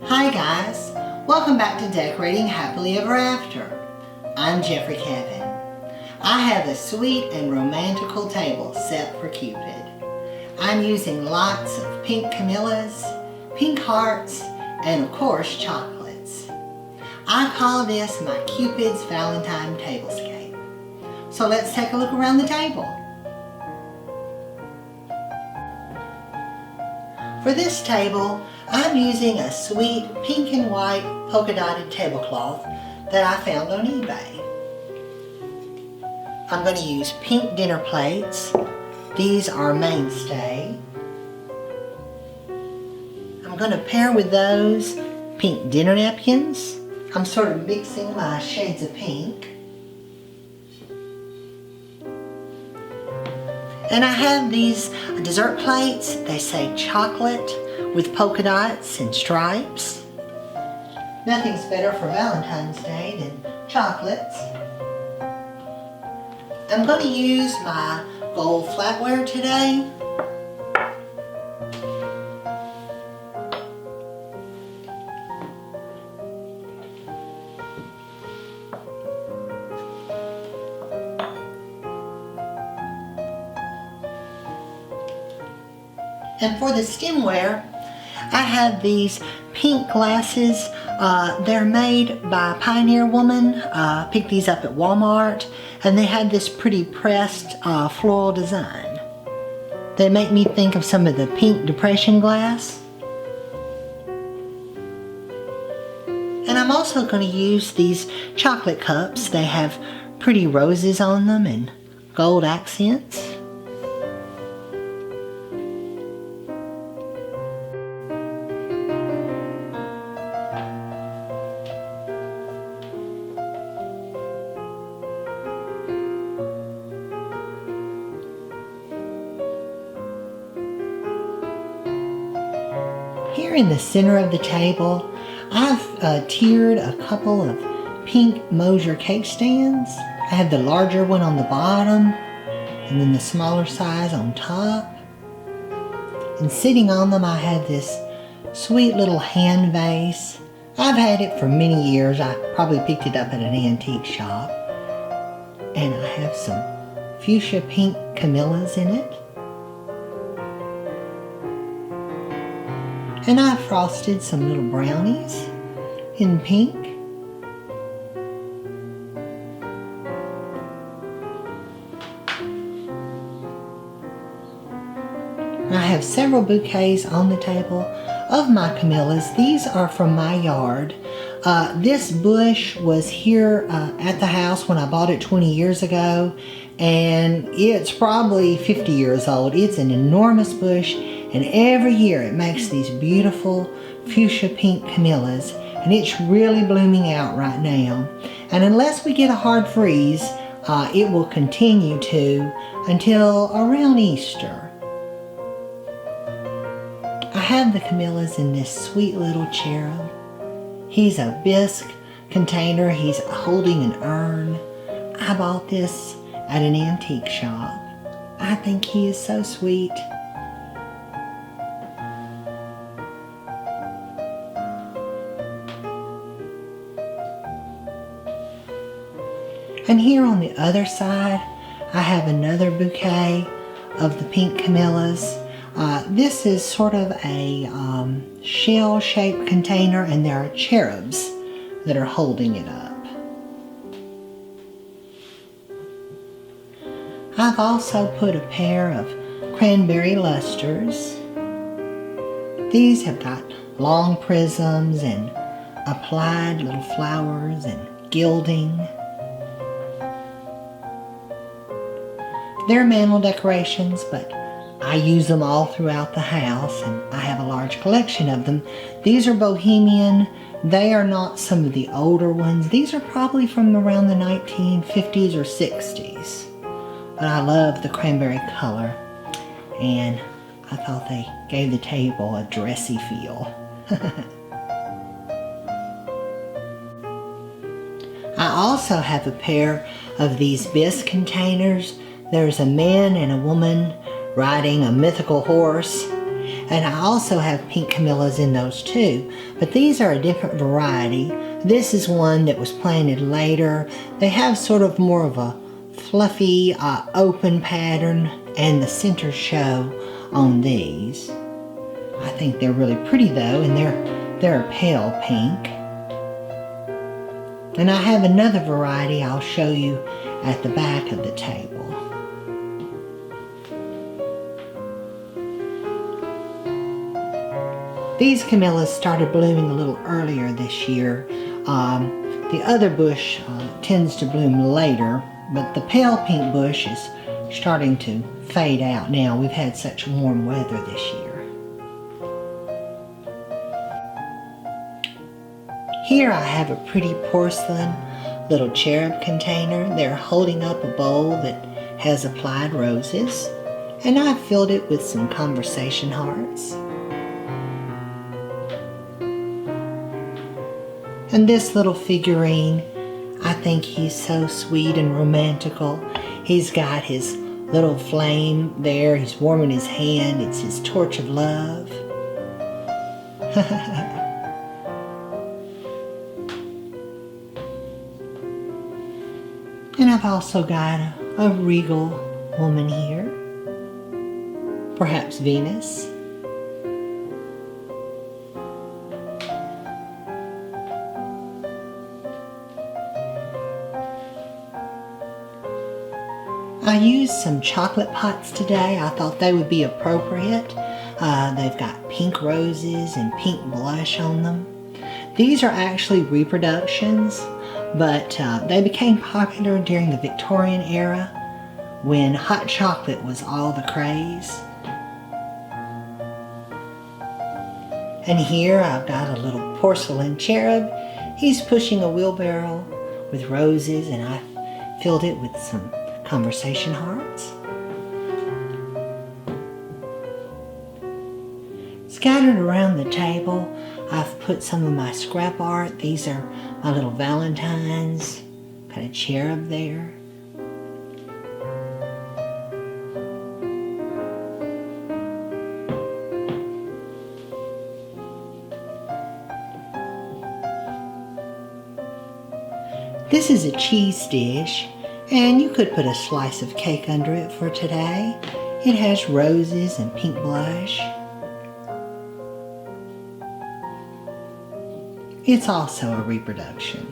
Hi guys, welcome back to Decorating Happily Ever After. I'm Jeffrey Kevin. I have a sweet and romantical table set for Cupid. I'm using lots of pink camellias, pink hearts, and of course chocolates. I call this my Cupid's Valentine Tablescape. So let's take a look around the table. For this table, I'm using a sweet pink and white polka dotted tablecloth that I found on eBay. I'm going to use pink dinner plates. These are Meixsell. I'm going to pair with those pink dinner napkins. I'm sort of mixing my shades of pink. And I have these dessert plates. They say chocolate with polka dots and stripes. Nothing's better for Valentine's Day than chocolates. I'm going to use my gold flatware today. And for the stemware, I have these pink glasses. They're made by Pioneer Woman. Picked these up at Walmart, and they had this pretty pressed floral design. They make me think of some of the pink depression glass. And I'm also going to use these chocolate cups. They have pretty roses on them and gold accents. Here in the center of the table, I've tiered a couple of pink Mosher cake stands. I have the larger one on the bottom and then the smaller size on top. And sitting on them, I have this sweet little hand vase. I've had it for many years. I probably picked it up at an antique shop. And I have some fuchsia pink camellias in it. And I frosted some little brownies in pink. And I have several bouquets on the table of my camellias. These are from my yard. This bush was here at the house when I bought it 20 years ago, and it's probably 50 years old. It's an enormous bush. And every year it makes these beautiful fuchsia pink camellias, and it's really blooming out right now. And unless we get a hard freeze, it will continue to until around Easter. I have the camellias in this sweet little cherub. He's a bisque container. He's holding an urn. I bought this at an antique shop. I think he is so sweet. And here on the other side, I have another bouquet of the pink camellias. This is sort of a shell-shaped container, and there are cherubs that are holding it up. I've also put a pair of cranberry lustres. These have got long prisms and applied little flowers and gilding. They're mantel decorations, but I use them all throughout the house, and I have a large collection of them. These are bohemian. They are not some of the older ones. These are probably from around the 1950s or 60s. But I love the cranberry color, and I thought they gave the table a dressy feel. I also have a pair of these bisque containers. There's a man and a woman riding a mythical horse, And I also have pink camellias in those too, but these are a different variety. This is one that was planted later. They have sort of more of a fluffy, open pattern, and the centers show on these. I think they're really pretty though, and they're a pale pink. And I have another variety I'll show you at the back of the table. These camellias started blooming a little earlier this year. The other bush tends to bloom later, but the pale pink bush is starting to fade out now. We've had such warm weather this year. Here I have a pretty porcelain little cherub container. They're holding up a bowl that has applied roses, and I've filled it with some conversation hearts. And this little figurine, I think he's so sweet and romantical. He's got his little flame there. He's warming his hand. It's his torch of love. And I've also got a regal woman here. Perhaps Venus. I used some chocolate pots today. I thought they would be appropriate. They've got pink roses and pink blush on them. These are actually reproductions, but they became popular during the Victorian era when hot chocolate was all the craze. And here I've got a little porcelain cherub. He's pushing a wheelbarrow with roses, and I filled it with some conversation hearts. Scattered around the table, I've put some of my scrap art. These are my little Valentines. Got a cherub there. This is a cheese dish, and you could put a slice of cake under it for today. It has roses and pink blush. It's also a reproduction.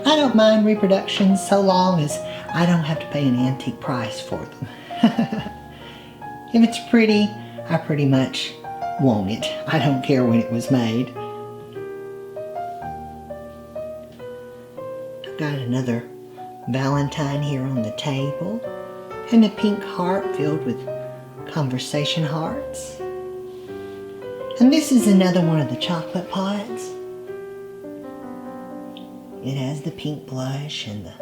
I don't mind reproductions so long as I don't have to pay an antique price for them. If it's pretty, I pretty much want it. I don't care when it was made. Got another Valentine here on the table, and a pink heart filled with conversation hearts. And this is another one of the chocolate pots. It has the pink blush and the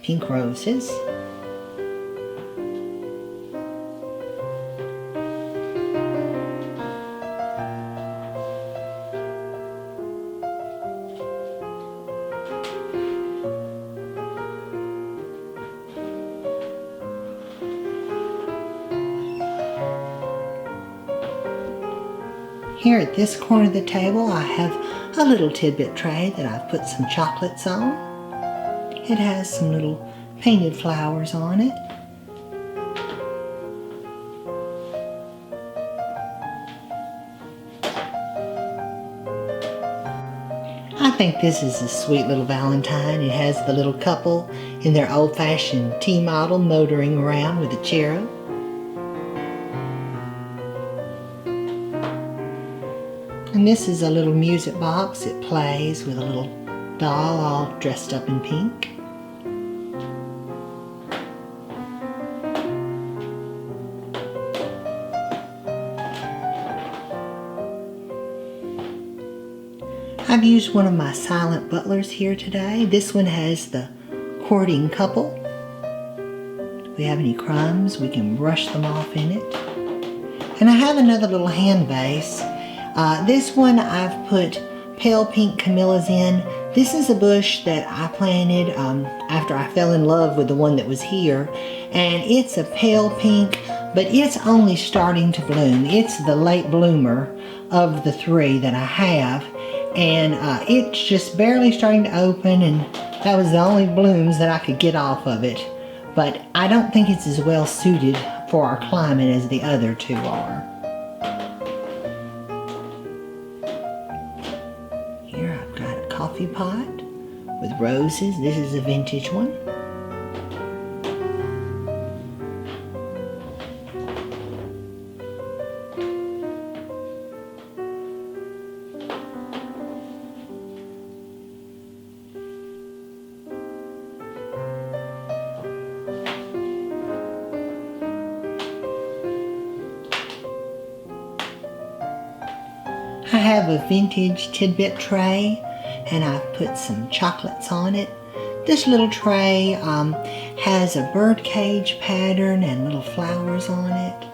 pink roses. Here at this corner of the table, I have a little tidbit tray that I've put some chocolates on. It has some little painted flowers on it. I think this is a sweet little Valentine. It has the little couple in their old-fashioned tea model motoring around with a cherub. And this is a little music box. It plays with a little doll all dressed up in pink. I've used one of my silent butlers here today. This one has the courting couple. If we have any crumbs, we can brush them off in it. And I have another little hand vase. This one I've put pale pink camellias in. This is a bush that I planted after I fell in love with the one that was here. And it's a pale pink, but it's only starting to bloom. It's the late bloomer of the three that I have, and it's just barely starting to open, and that was the only blooms that I could get off of it. But I don't think it's as well suited for our climate as the other two are. Here I've got a coffee pot with roses. This is a vintage one. I have a vintage tidbit tray, and I've put some chocolates on it. This little tray has a bird cage pattern and little flowers on it.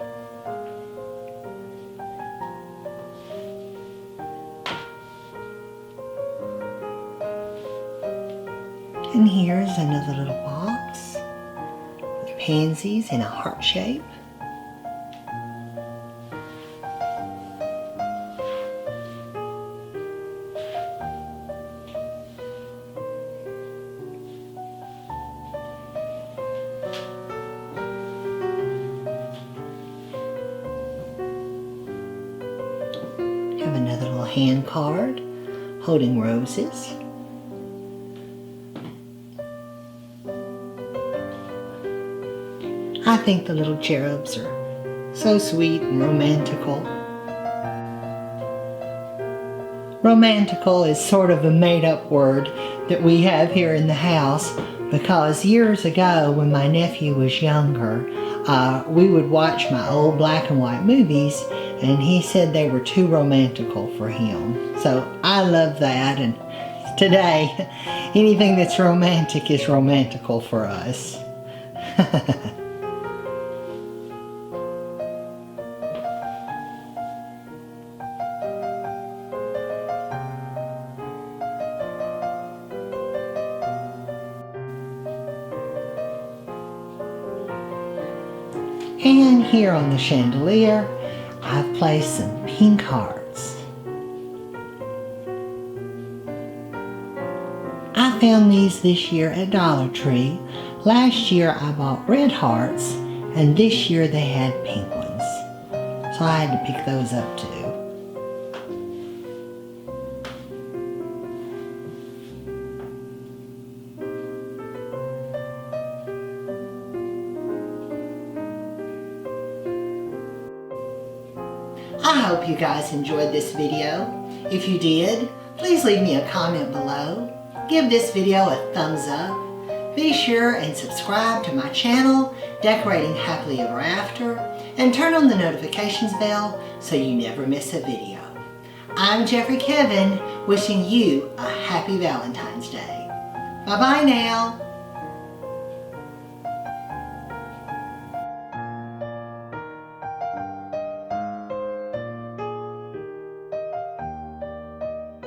And here's another little box with pansies in a heart shape. Have another little hand card holding roses. I think the little cherubs are so sweet and romantical. Romantical is sort of a made-up word that we have here in the house, because years ago when my nephew was younger, we would watch my old black and white movies, and he said they were too romantical for him. So I love that, and today anything that's romantic is romantical for us. And here on the chandelier, I've placed some pink hearts. I found these this year at Dollar Tree. Last year I bought red hearts, and this year they had pink ones. So I had to pick those up too. I hope you guys enjoyed this video. If you did, please leave me a comment below. Give this video a thumbs up. Be sure and subscribe to my channel, Decorating Happily Ever After, and turn on the notifications bell so you never miss a video. I'm Jeffrey Kevin, wishing you a happy Valentine's Day. Bye-bye now.